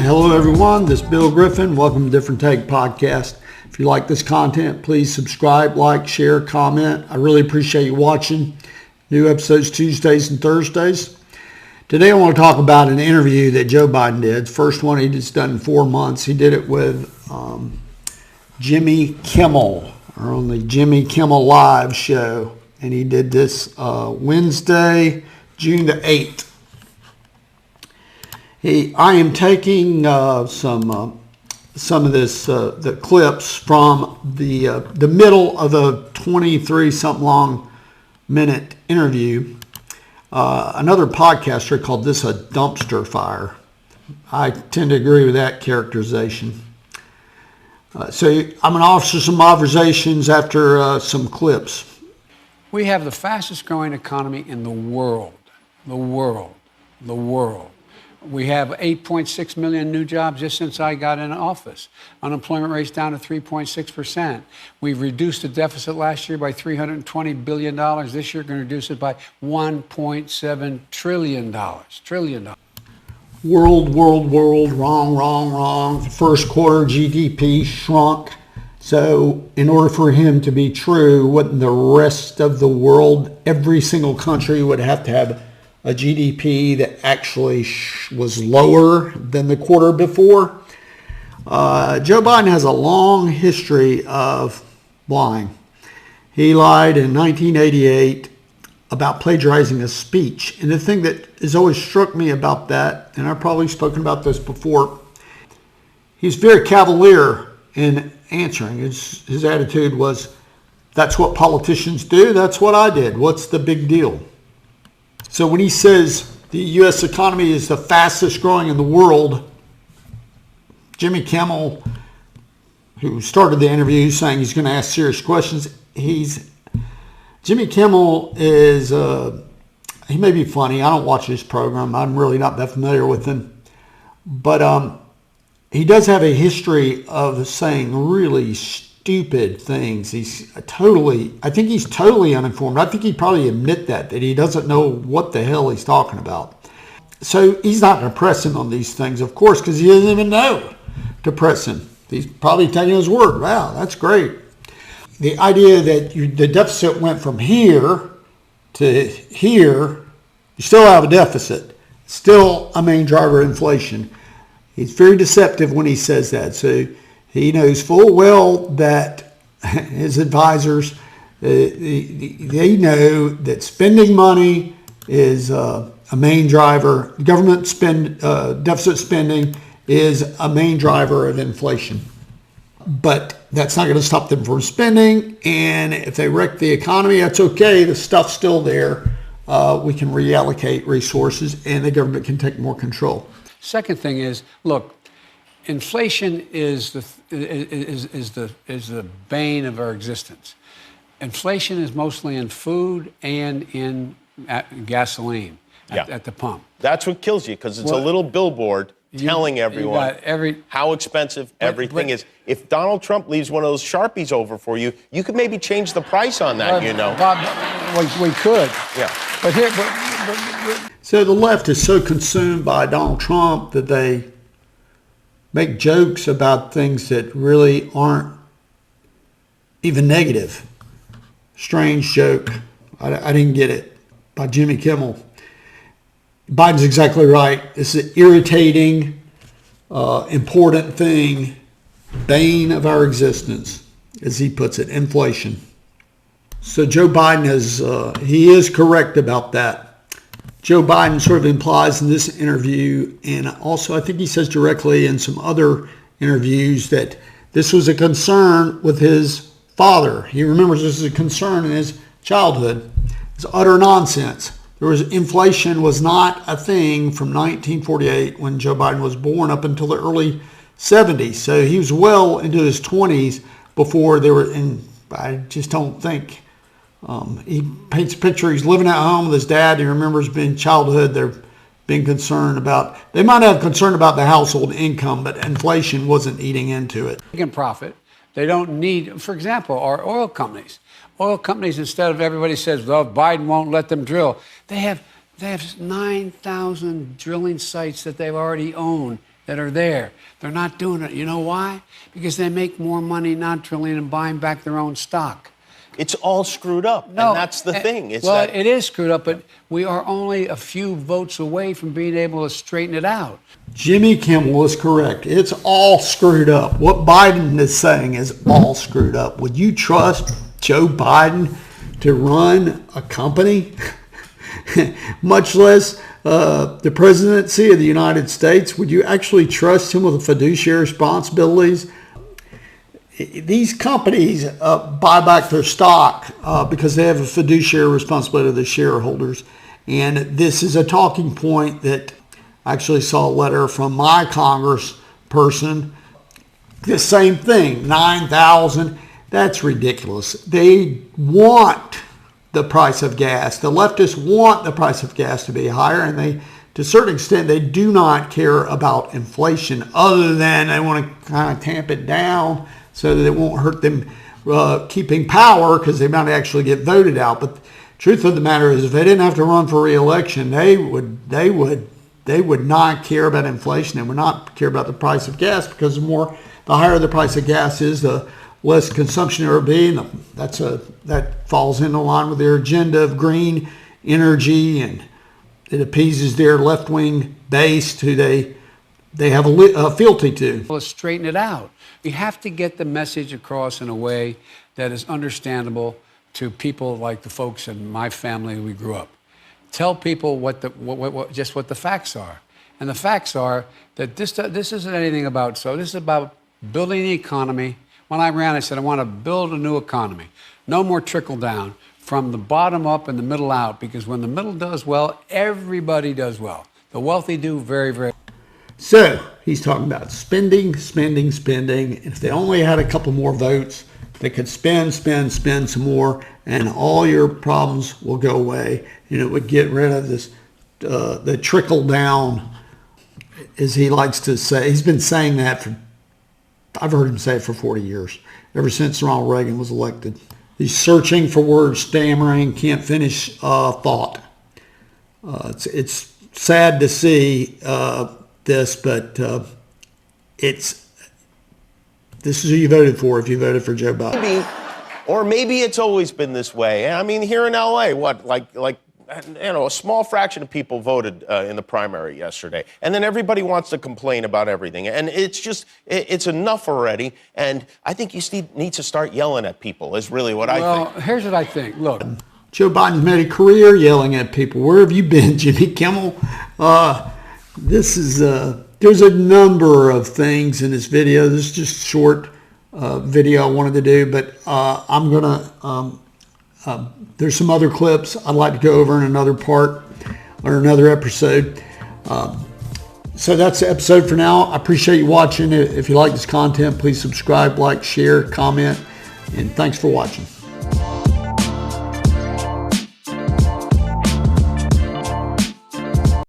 Hello everyone, this is Bill Griffin. Welcome to Different Take Podcast. If you like this content, please subscribe, like, share, comment. I really appreciate you watching. New episodes Tuesdays and Thursdays. Today I want to talk about an interview that Joe Biden did. First one he's done in 4 months. He did it with Jimmy Kimmel, or on the Jimmy Kimmel Live show. And he did this Wednesday, June the 8th. I am taking some of this the clips from the middle of a 23-something long minute interview. Another podcaster called this a dumpster fire. I tend to agree with that characterization. So I'm going to offer some observations after some clips. We have the fastest growing economy in the world. We have 8.6 million new jobs just since I got in office. Unemployment rate's down to 3.6%. We've reduced the deficit last year by $320 billion. This year, we're going to reduce it by $1.7 trillion. World, wrong. First quarter GDP shrunk. So in order for him to be true, wouldn't the rest of the world, every single country would have to have a GDP that actually was lower than the quarter before? Joe Biden has a long history of lying. He lied in 1988 about plagiarizing a speech. And the thing that has always struck me about that, and I've probably spoken about this before, he's very cavalier in answering. His attitude was, that's what politicians do, that's what I did, what's the big deal? So when he says the U.S. economy is the fastest growing in the world, Jimmy Kimmel, who started the interview saying he's going to ask serious questions, Jimmy Kimmel is, he may be funny. I don't watch his program. I'm really not that familiar with him. But he does have a history of saying really stupid things. I think he's totally uninformed. I think he'd probably admit that he doesn't know what the hell he's talking about. So he's not going to press him on these things, of course, because he doesn't even know to press him. He's probably taking his word. Wow, that's great. The idea that the deficit went from here to here, you still have a deficit. Still a main driver of inflation. He's very deceptive when he says that. So he knows full well that his advisors, they know that spending money is a main driver. Government deficit spending is a main driver of inflation. But that's not going to stop them from spending. And if they wreck the economy, that's okay. The stuff's still there. We can reallocate resources, and the government can take more control. Second thing is, look, inflation is the bane of our existence. Inflation is mostly in food and in gasoline at the pump. That's what kills you, because it's a little billboard telling everyone how expensive everything is. If Donald Trump leaves one of those Sharpies over for you, you could maybe change the price on that, Bob, we could. Yeah. But here, So the left is so consumed by Donald Trump that they make jokes about things that really aren't even negative. Strange joke. I didn't get it. By Jimmy Kimmel. Biden's exactly right. It's an irritating, important thing, bane of our existence, as he puts it, inflation. So Joe Biden he is correct about that. Joe Biden sort of implies in this interview, and also I think he says directly in some other interviews, that this was a concern with his father. He remembers this as a concern in his childhood. It's utter nonsense. Inflation was not a thing from 1948 when Joe Biden was born up until the early 70s. So he was well into his 20s before they were in. I just don't think. He paints a picture. He's living at home with his dad. He remembers being childhood. They're being concerned about. They might have concern about the household income, but inflation wasn't eating into it. They can profit. They don't need, for example, our oil companies. Oil companies, instead of everybody says, well, Biden won't let them drill, they have 9,000 drilling sites that they've already owned that are there. They're not doing it. You know why? Because they make more money not drilling and buying back their own stock. It's all screwed up, and that's the thing. It is screwed up, but we are only a few votes away from being able to straighten it out. Jimmy Kimmel is correct. It's all screwed up. What Biden is saying is all screwed up. Would you trust Joe Biden to run a company, much less the presidency of the United States? Would you actually trust him with the fiduciary responsibilities? These companies buy back their stock because they have a fiduciary responsibility to the shareholders. And this is a talking point that I actually saw a letter from my congressperson. The same thing, 9,000. That's ridiculous. They want the price of gas. The leftists want the price of gas to be higher, and they, to a certain extent, they do not care about inflation other than they want to kind of tamp it down so that it won't hurt them keeping power because they might actually get voted out. But the truth of the matter is, if they didn't have to run for re-election, they would not care about inflation. They would not care about the price of gas because the higher the price of gas is, the less consumption there will be, and that falls in line with their agenda of green energy, and it appeases their left-wing base who they have a fealty to. Let's straighten it out. We have to get the message across in a way that is understandable to people like the folks in my family we grew up. Tell people just what the facts are. And the facts are that this isn't anything about, so this is about building the economy. When I ran, I said, I want to build a new economy. No more trickle down, from the bottom up and the middle out, because when the middle does well, everybody does well. The wealthy do very, very well. So he's talking about spending, spending, spending. And if they only had a couple more votes, they could spend some more, and all your problems will go away. And it would get rid of this, the trickle down, as he likes to say. He's been saying that I've heard him say it for 40 years, ever since Ronald Reagan was elected. He's searching for words, stammering, can't finish thought. It's sad to see this, but this is who you voted for if you voted for Joe Biden. Maybe it's always been this way. I mean, here in LA, a small fraction of people voted in the primary yesterday. And then everybody wants to complain about everything. And it's enough already. And I think you need to start yelling at people is really what I think. Well, here's what I think. Look. Joe Biden's made a career yelling at people. Where have you been, Jimmy Kimmel? There's a number of things in this video. This is just a short video I wanted to do, but I'm going to, there's some other clips I'd like to go over in another part or another episode. So that's the episode for now. I appreciate you watching. If you like this content, please subscribe, like, share, comment, and thanks for watching.